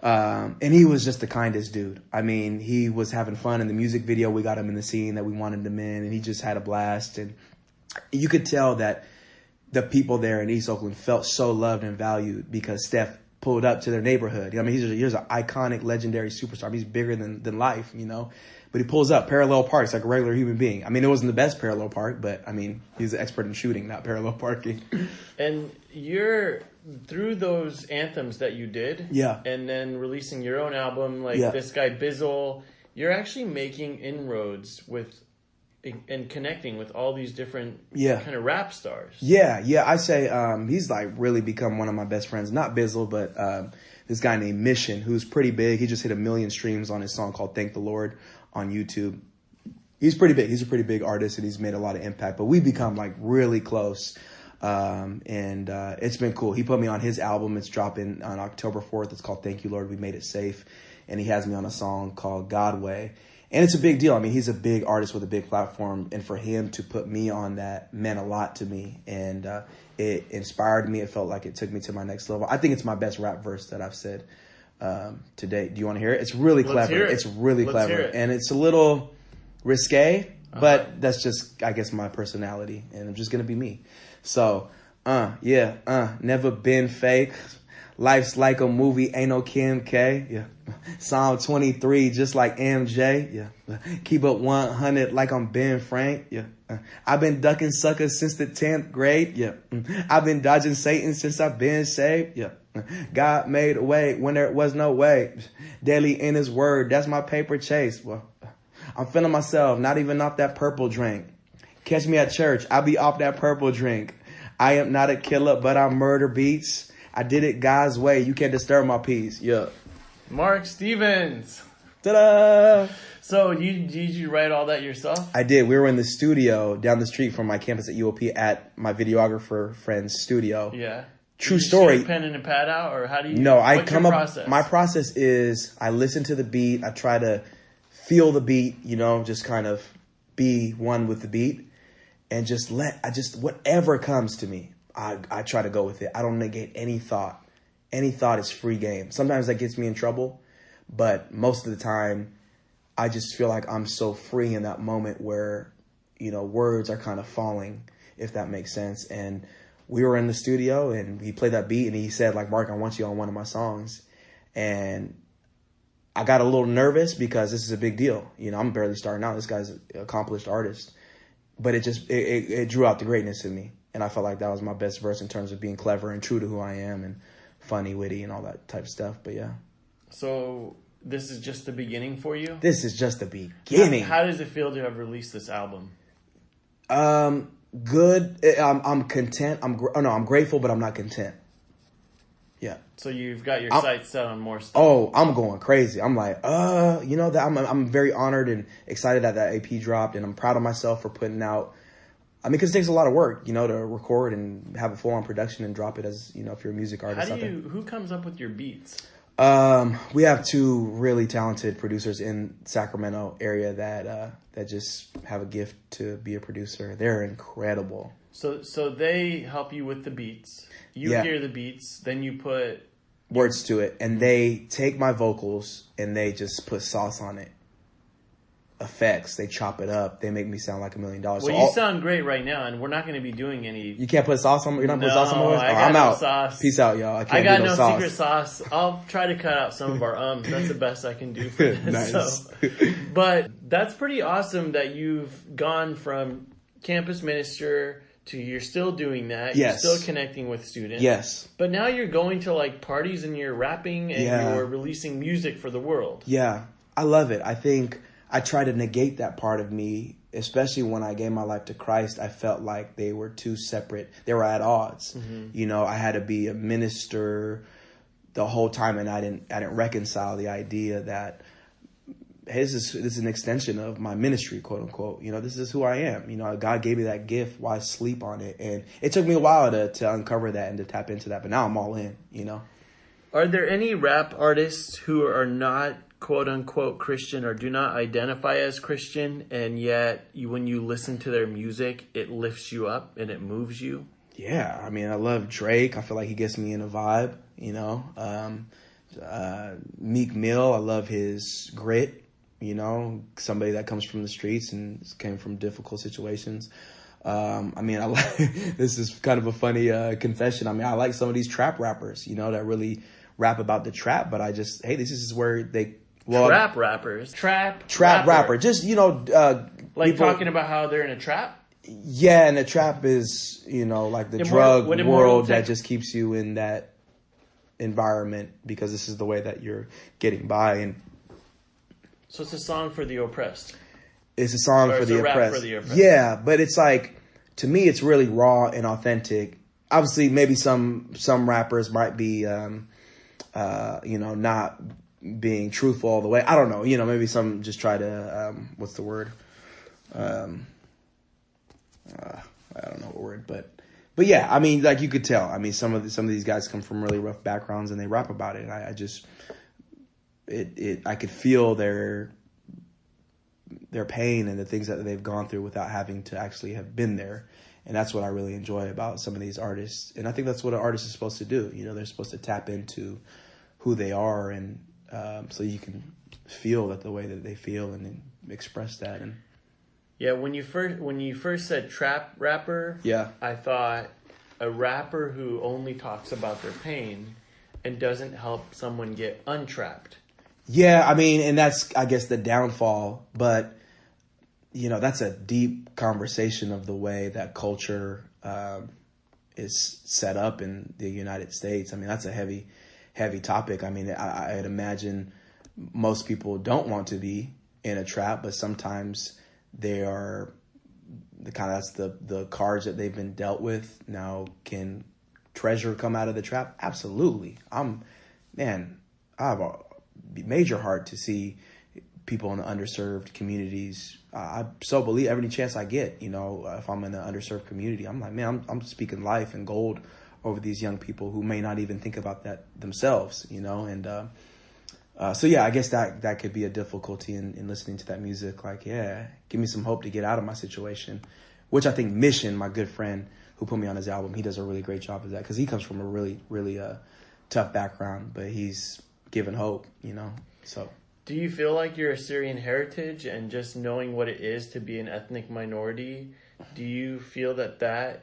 And he was just the kindest dude. I mean, he was having fun in the music video. We got him in the scene that we wanted him in, and he just had a blast. And you could tell that the people there in East Oakland felt so loved and valued because Steph pulled up to their neighborhood. I mean, he's an iconic, legendary superstar. He's bigger than life, But he pulls up, parallel parks like a regular human being. I mean, it wasn't the best parallel park, but I mean, he's an expert in shooting, not parallel parking. And you're through those anthems that you did, and then releasing your own album, like this guy Bizzle, you're actually making inroads with and connecting with all these different kind of rap stars. Yeah. I say he's like really become one of my best friends. Not Bizzle, but this guy named Mission, who's pretty big. He just hit 1 million streams on his song called Thank the Lord on YouTube. He's pretty big. He's a pretty big artist, and he's made a lot of impact. But we've become like really close. It's been cool. He put me on his album. It's dropping on October 4th. It's called Thank You, Lord, We Made It Safe. And he has me on a song called God Way. And it's a big deal. I mean, he's a big artist with a big platform. And for him to put me on that meant a lot to me. And it inspired me. It felt like it took me to my next level. I think it's my best rap verse that I've said to date. Do you want to hear it? It's really clever. It's really clever. And it's a little risque, but that's just, I guess, my personality. And I'm just going to be me. So, never been fake. Life's like a movie, ain't no Kim K. Yeah. Psalm 23, just like MJ. Yeah. Keep up 100 like I'm Ben Frank. Yeah. I've been ducking suckers since the 10th grade. Yeah. I've been dodging Satan since I've been saved. Yeah. God made a way when there was no way. Daily in his word, that's my paper chase. Well, I'm feeling myself, not even off that purple drink. Catch me at church, I'll be off that purple drink. I am not a killer, but I murder beats. I did it God's way. You can't disturb my peace. Yeah. Marc Stevens. Ta-da! So did you write all that yourself? I did. We were in the studio down the street from my campus at UOP at my videographer friend's studio. Yeah. True story. Shoot a pen and a pad out, or how do you? No, what's your process? My process is I listen to the beat. I try to feel the beat. Just kind of be one with the beat, and just whatever comes to me. I try to go with it. I don't negate any thought. Any thought is free game. Sometimes that gets me in trouble, but most of the time, I just feel like I'm so free in that moment where, words are kind of falling, if that makes sense. And we were in the studio and he played that beat and he said, like, Mark, I want you on one of my songs. And I got a little nervous because this is a big deal. I'm barely starting out. This guy's an accomplished artist, but it drew out the greatness in me. And I felt like that was my best verse in terms of being clever and true to who I am and funny, witty, and all that type of stuff. But yeah. So this is just the beginning for you? This is just the beginning. How does it feel to have released this album? Good. I'm content. I'm grateful, but I'm not content. Yeah. So you've got your sights set on more stuff. Oh, I'm going crazy. I'm like, that I'm very honored and excited that AP dropped, and I'm proud of myself for putting out. Because it takes a lot of work, to record and have a full-on production and drop it as, if you're a music artist. Who comes up with your beats? We have two really talented producers in Sacramento area that just have a gift to be a producer. They're incredible. So they help you with the beats. You hear the beats, then you put words to it, and they take my vocals and they just put sauce on it. Effects, they chop it up, they make me sound like $1 million. Well, you sound great right now, and we're not going to be doing any. You can't put sauce on. You're not putting sauce on my voice. I'm out. Sauce. Peace out, y'all. I got no secret sauce. I'll try to cut out some of our ums. That's the best I can do for this. Nice. But that's pretty awesome that you've gone from campus minister to you're still doing that. Yes. You're still connecting with students. Yes. But now you're going to like parties and you're rapping and you're releasing music for the world. Yeah, I love it. I think I try to negate that part of me, especially when I gave my life to Christ. I felt like they were two separate. They were at odds. Mm-hmm. I had to be a minister the whole time, and I didn't reconcile the idea that this is an extension of my ministry, quote unquote. This is who I am. God gave me that gift. Why sleep on it? And it took me a while to uncover that and to tap into that. But now I'm all in. Are there any rap artists who are not quote unquote Christian or do not identify as Christian, and yet when you listen to their music, it lifts you up and it moves you? Yeah. I love Drake. I feel like he gets me in a vibe, Meek Mill. I love his grit, somebody that comes from the streets and came from difficult situations. This is kind of a funny confession. I like some of these trap rappers, that really rap about the trap, but this is where they trap rappers. Trap rapper. Just, like people, talking about how they're in a trap? Yeah, and the trap is, like the drug world that just keeps you in that environment because this is the way that you're getting by. And so it's a song for the oppressed. It's a song for the oppressed. Rap for the oppressed. Yeah, but it's like, to me, it's really raw and authentic. Obviously, maybe some rappers might be, not being truthful all the way. I don't know. Maybe some just try to, what's the word? I don't know what word, but But yeah, I mean, like you could tell. I mean, some of these guys come from really rough backgrounds and they rap about it. And I could feel their pain and the things that they've gone through without having to actually have been there. And that's what I really enjoy about some of these artists. And I think that's what an artist is supposed to do. You know, they're supposed to tap into who they are, and so you can feel that the way that they feel and then express that. And yeah, when you first said trap rapper, yeah, I thought a rapper who only talks about their pain and doesn't help someone get untrapped. Yeah, I mean, and that's, I guess, the downfall. But, you know, that's a deep conversation of the way that culture is set up in the United States. I mean, that's a heavy topic. I mean, I'd imagine most people don't want to be in a trap, but sometimes they are that's the cards that they've been dealt with. Now, can treasure come out of the trap? Absolutely. I have a major heart to see people in the underserved communities. I so believe every chance I get, you know, if I'm in an underserved community, I'm like, man, I'm speaking life and gold over these young people who may not even think about that themselves, you know. And so yeah, I guess that could be a difficulty in listening to that music. Like, yeah, give me some hope to get out of my situation, which I think Mission, my good friend who put me on his album, he does a really great job of that, because he comes from a really, really tough background, but he's given hope, you know. So do you feel like your Assyrian heritage and just knowing what it is to be an ethnic minority, do you feel that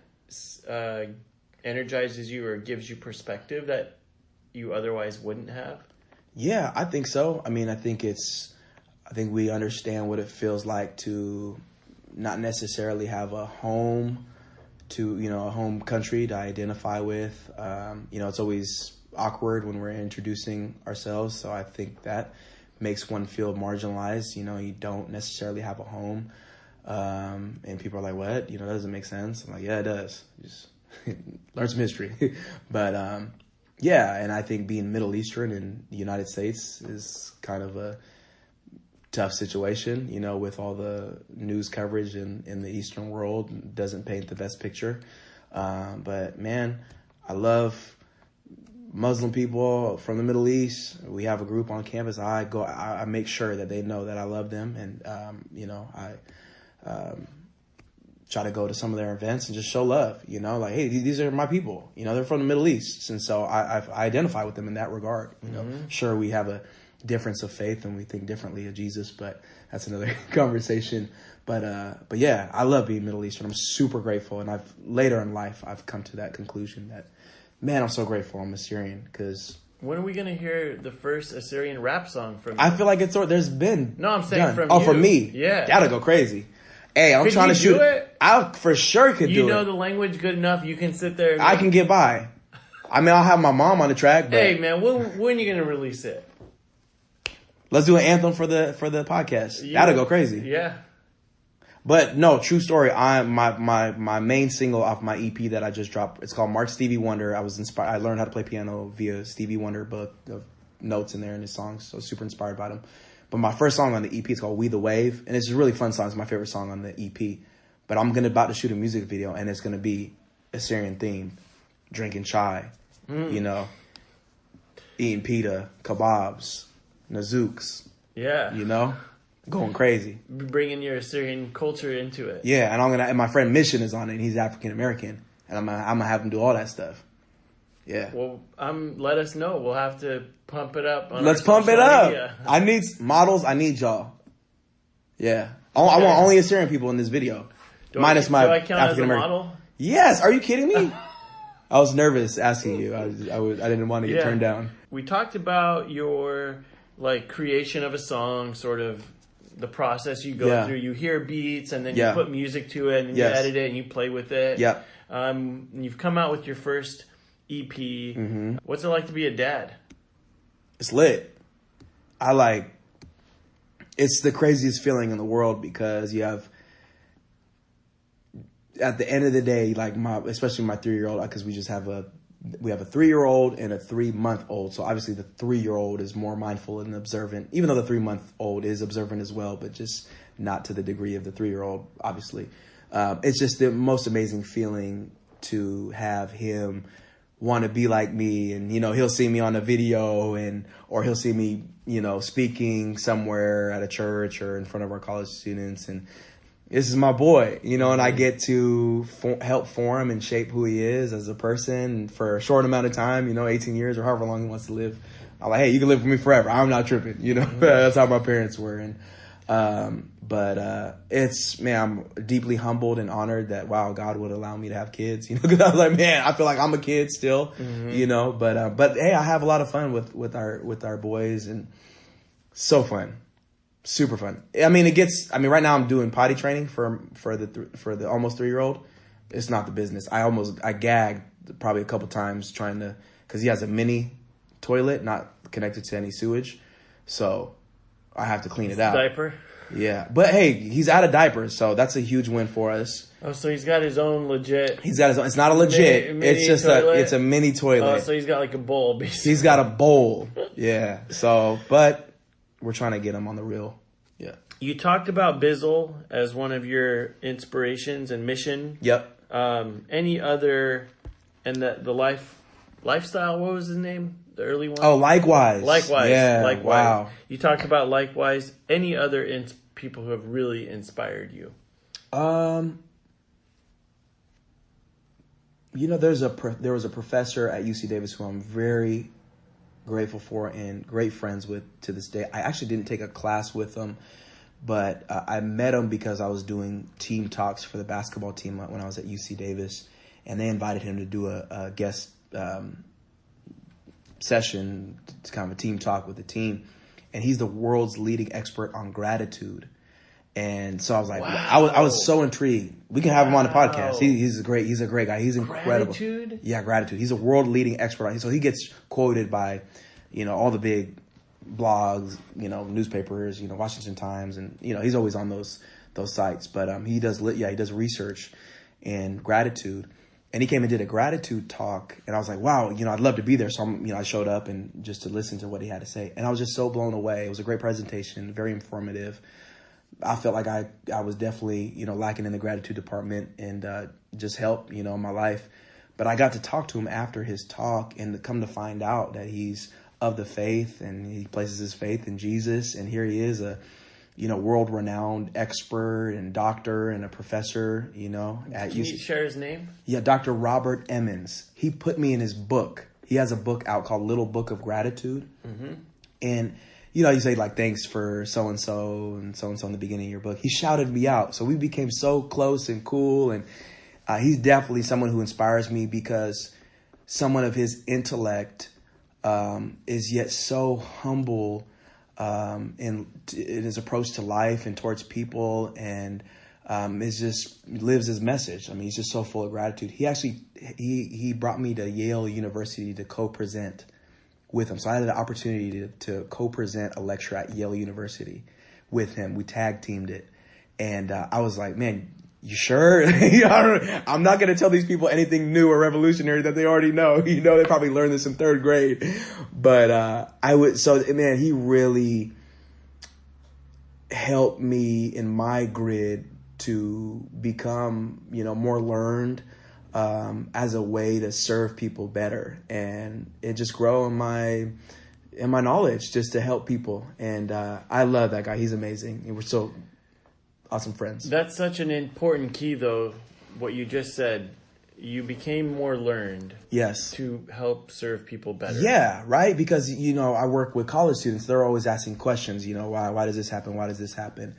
energizes you or gives you perspective that you otherwise wouldn't have? Yeah, I think so. I mean, I think we understand what it feels like to not necessarily have a home a home country to identify with. You know, it's always awkward when we're introducing ourselves. So I think that makes one feel marginalized. You know, you don't necessarily have a home. And people are like, what? You know, that doesn't make sense. I'm like, yeah, it does. Just learn some history. But, yeah, and I think being Middle Eastern in the United States is kind of a tough situation, you know, with all the news coverage in the Eastern world. Doesn't paint the best picture. But, man, I love Muslim people from the Middle East. We have a group on campus. I make sure that they know that I love them. And, you know, I try to go to some of their events and just show love, you know, like, hey, these are my people, you know, they're from the Middle East. And so I identify with them in that regard. You know, sure, we have a difference of faith and we think differently of Jesus, but that's another conversation. But yeah, I love being Middle Eastern. I'm super grateful. And later in life, I've come to that conclusion that, man, I'm so grateful I'm Assyrian, because when are we going to hear the first Assyrian rap song from you? I feel like there's been. No, I'm saying from you. Oh, from me? Yeah. That'll go crazy. Hey, I'm trying to shoot it. I for sure could do it. You know the language good enough, you can sit there and I can get by. I mean, I'll have my mom on the track, but hey, man, when are you going to release it? Let's do an anthem for the podcast. That'll go crazy. Yeah. But no, true story. My main single off my EP that I just dropped, it's called Marc Stevie Wonder. I was inspired. I learned how to play piano via Stevie Wonder book of notes in there in his songs. So super inspired by them. But my first song on the EP is called We the Wave, and it's a really fun song. It's my favorite song on the EP. But I'm about to shoot a music video, and it's gonna be Assyrian themed, drinking chai, you know, eating pita, kebabs, nazooks. Yeah. You know, going crazy. Bringing your Assyrian culture into it. Yeah, and my friend Mission is on it, and he's African American, and I'm gonna have him do all that stuff. Yeah. Well, let us know. We'll have to pump it up. Let's pump it up. I need models. I need y'all. Yeah. I want only Assyrian people in this video. Minus my African American. Do I count as a model? Yes. Are you kidding me? I was nervous asking you. I didn't want to get turned down. We talked about your creation of a song, sort of the process you go through. You hear beats and then you put music to it and you edit it and you play with it. Yeah. You've come out with your first EP. Mm-hmm. What's it like to be a dad? It's lit. It's the craziest feeling in the world, because you have, at the end of the day, especially my 3-year-old, because we have a 3-year-old and a 3-month-old. So obviously the 3-year-old is more mindful and observant, even though the 3-month-old is observant as well, but just not to the degree of the 3-year-old, obviously. It's just the most amazing feeling to have him want to be like me. And, he'll see me on a video or he'll see me, speaking somewhere at a church or in front of our college students. And this is my boy, and I get to help form and shape who he is as a person for a short amount of time, 18 years or however long he wants to live. I'm like, hey, you can live with me forever. I'm not tripping, That's how my parents were. And, I'm deeply humbled and honored that, wow, God would allow me to have kids, because I was like, man, I feel like I'm a kid still, but hey, I have a lot of fun with our boys, and so fun. Super fun. Right now I'm doing potty training for the almost 3-year-old. It's not the business. I gagged probably a couple times because he has a mini toilet, not connected to any sewage. So I have to clean it out. Diaper? Yeah. But hey, he's out of diapers, so that's a huge win for us. Oh, so he's got his own legit. He's got his own. It's not a legit. It's just it's a mini toilet. Oh, so he's got like a bowl, basically. He's got a bowl. Yeah. So, but we're trying to get him on the real. Yeah. You talked about Bizzle as one of your inspirations and mission. Yep. Any other, and the lifestyle, what was his name? The early one? Oh, Likewise. Yeah. Likewise. Wow. You talked about Likewise. Any other people who have really inspired you? There was a professor at UC Davis who I'm very grateful for and great friends with to this day. I actually didn't take a class with him, but I met him because I was doing team talks for the basketball team when I was at UC Davis, and they invited him to do a guest session. It's kind of a team talk with the team, and he's the world's leading expert on gratitude. And so I was like, wow. I was so intrigued. We can have him on the podcast. He's a great guy. He's incredible. Gratitude? Yeah, gratitude. He's a world leading expert on it. So he gets quoted by, all the big blogs, newspapers, Washington Times, and he's always on those sites. But he does research and gratitude. And he came and did a gratitude talk, and I was like, wow, I'd love to be there. So I showed up and just to listen to what he had to say. And I was just so blown away. It was a great presentation, very informative. I felt like I was definitely, lacking in the gratitude department and just help, in my life. But I got to talk to him after his talk and come to find out that he's of the faith and he places his faith in Jesus. And here he is, a world-renowned expert and doctor and a professor, at Can you share his name? Yeah, Dr. Robert Emmons. He put me in his book. He has a book out called Little Book of Gratitude. Mm-hmm. And you say like, thanks for so-and-so and so-and-so in the beginning of your book. He shouted me out. So we became so close and cool. And he's definitely someone who inspires me because someone of his intellect is yet so humble in his approach to life and towards people, and lives his message. He's just so full of gratitude. He actually, he brought me to Yale University to co-present with him. So I had the opportunity to co-present a lecture at Yale University with him. We tag teamed it. And I was like, man, you sure? I'm not going to tell these people anything new or revolutionary that they already know. They probably learned this in 3rd grade. But he really helped me in my grid to become, more learned, as a way to serve people better, and it just grow in my knowledge just to help people. And I love that guy. He's amazing, and we're so awesome friends. That's such an important key, though. What you just said, you became more learned. Yes. To help serve people better. Yeah, right. Because I work with college students. They're always asking questions. Why does this happen? Why does this happen?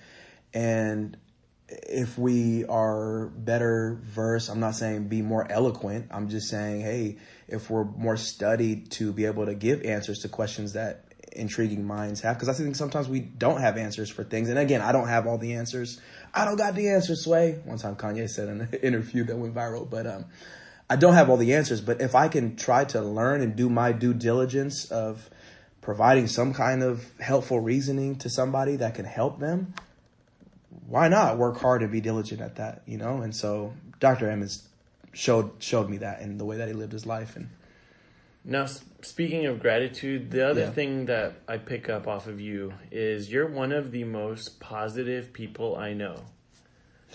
And if we are better versed, I'm not saying be more eloquent. I'm just saying, hey, if we're more studied to be able to give answers to questions that intriguing minds have. Because I think sometimes we don't have answers for things. And again, I don't have all the answers. I don't got the answers, Sway. One time Kanye said in an interview that went viral. But I don't have all the answers. But if I can try to learn and do my due diligence of providing some kind of helpful reasoning to somebody that can help them, why not work hard and be diligent at that, And so Dr. Emmons showed me that in the way that he lived his life. And now, speaking of gratitude, the other thing that I pick up off of you is you're one of the most positive people I know.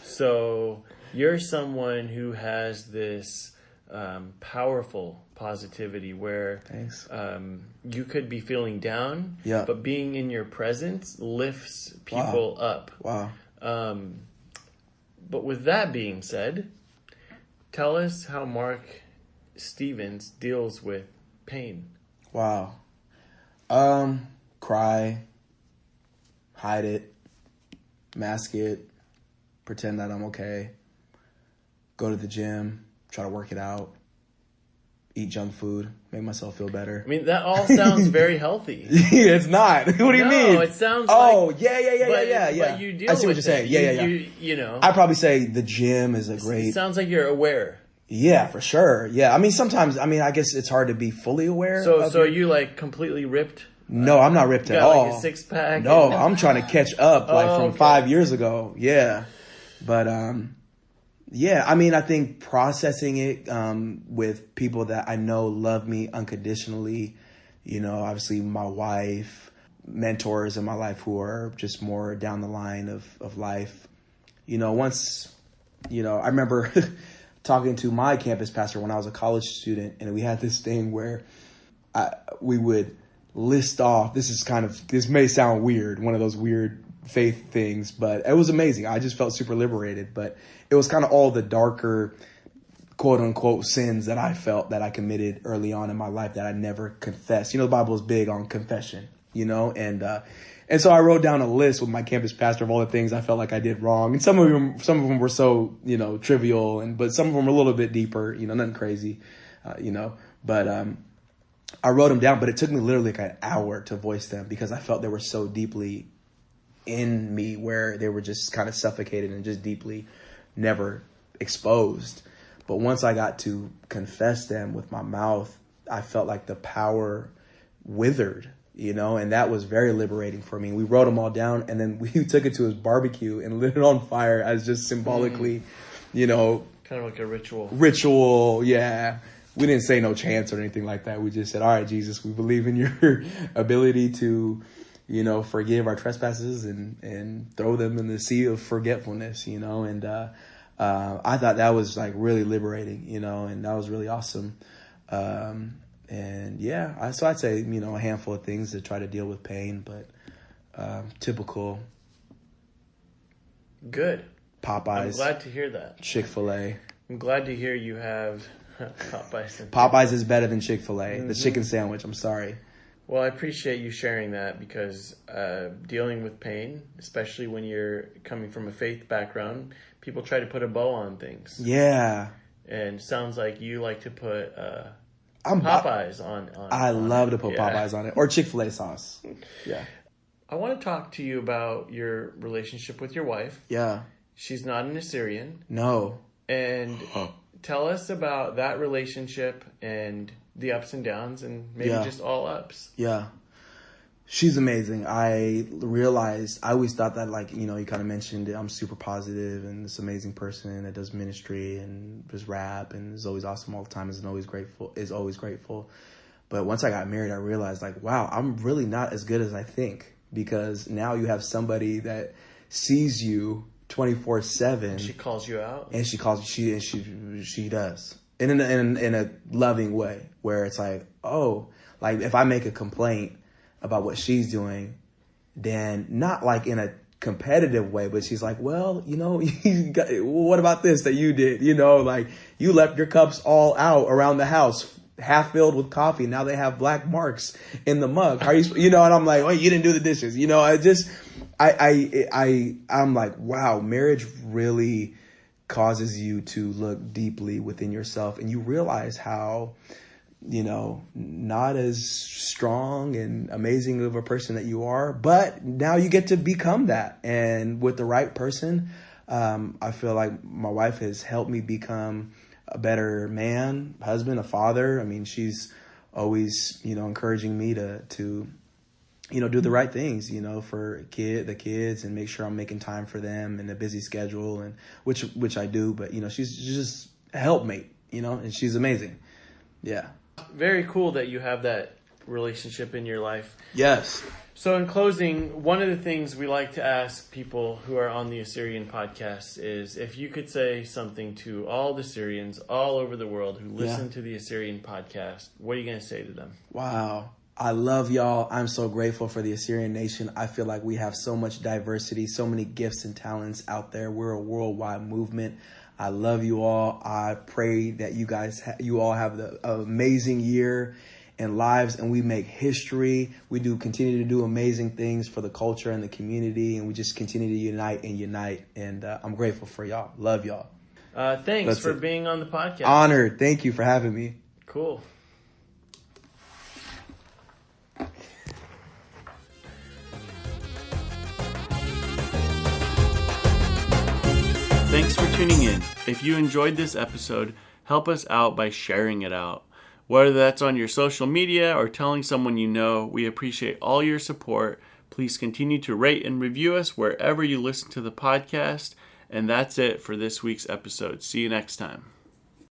So you're someone who has this powerful positivity where you could be feeling down, but being in your presence lifts people up. Wow. But with that being said, tell us how Marc Stevens deals with pain. Wow. Cry, hide it, mask it, pretend that I'm okay, go to the gym, try to work it out, eat junk food, make myself feel better. I mean, that all sounds very healthy. It's not. What do you mean? No, it sounds yeah. But you deal I see what with you're it. saying. You know. I'd probably say the gym is a great... It sounds like you're aware. Yeah, for sure. Yeah, I mean, sometimes, I guess it's hard to be fully aware. So are you like completely ripped? No, I'm not ripped at all. Like a six-pack? No, I'm trying to catch up from 5 years ago. Yeah. But, I think processing it with people that I know love me unconditionally, obviously my wife, mentors in my life who are just more down the line of life. Once, I remember talking to my campus pastor when I was a college student, and we had this thing where we would list off, this may sound weird, one of those weird faith things, but it was amazing. I just felt super liberated, but it was kind of all the darker, quote unquote, sins that I felt that I committed early on in my life that I never confessed. The Bible is big on confession, and so I wrote down a list with my campus pastor of all the things I felt like I did wrong. And some of them were so, trivial, but some of them were a little bit deeper, nothing crazy, but, I wrote them down, but it took me literally like an hour to voice them because I felt they were so deeply in me where they were just kind of suffocated and just deeply never exposed. But once I got to confess them with my mouth, I felt like the power withered, and that was very liberating for me. We wrote them all down, and then we took it to his barbecue and lit it on fire as just symbolically, kind of like a ritual. Ritual, yeah. We didn't say no chants or anything like that. We just said, all right, Jesus, we believe in your ability to, forgive our trespasses and throw them in the sea of forgetfulness, and I thought that was like really liberating, and that was really awesome. So I'd say, a handful of things to try to deal with pain, but typical. Good. Popeyes. I'm glad to hear that. Chick-fil-A. I'm glad to hear you have Popeyes. Popeyes is better than Chick-fil-A. Mm-hmm. The chicken sandwich, I'm sorry. Well, I appreciate you sharing that because dealing with pain, especially when you're coming from a faith background, people try to put a bow on things. Yeah. And sounds like you like to put Popeyes on I love to put Popeyes on it. Or Chick-fil-A sauce. Yeah. I want to talk to you about your relationship with your wife. Yeah. She's not an Assyrian. No. And tell us about that relationship and the ups and downs and maybe just all ups. Yeah. She's amazing. I always thought that, you kind of mentioned it, I'm super positive and this amazing person that does ministry and just rap and is always awesome all the time, is always grateful. But once I got married, I realized wow, I'm really not as good as I think, because now you have somebody that sees you 24/7. She calls you out, and she does, in a loving way, where it's if I make a complaint about what she's doing, then not in a competitive way, but she's like, well, what about this that you did? You left your cups all out around the house, half filled with coffee. Now they have black marks in the mug. Are you, and I'm like, wait, you didn't do the dishes. I'm like, wow, marriage really causes you to look deeply within yourself, and you realize how, not as strong and amazing of a person that you are, but now you get to become that. And with the right person, I feel like my wife has helped me become a better man, husband, a father. I mean, she's always, encouraging me to do the right things, for the kids, and make sure I'm making time for them in a busy schedule, and which I do. But, she's just a helpmate, and she's amazing. Yeah. Very cool that you have that relationship in your life. Yes. So in closing, one of the things we like to ask people who are on the Assyrian podcast is if you could say something to all the Assyrians all over the world who listen to the Assyrian podcast, what are you going to say to them? Wow. I love y'all. I'm so grateful for the Assyrian nation. I feel like we have so much diversity, so many gifts and talents out there. We're a worldwide movement. I love you all. I pray that you all have an amazing year and lives, and we make history. We continue to do amazing things for the culture and the community, and we just continue to unite. And I'm grateful for y'all. Love y'all. Thanks for being on the podcast. Honored. Thank you for having me. Cool. Thanks for tuning in. If you enjoyed this episode, help us out by sharing it out. Whether that's on your social media or telling someone you know, we appreciate all your support. Please continue to rate and review us wherever you listen to the podcast. And that's it for this week's episode. See you next time.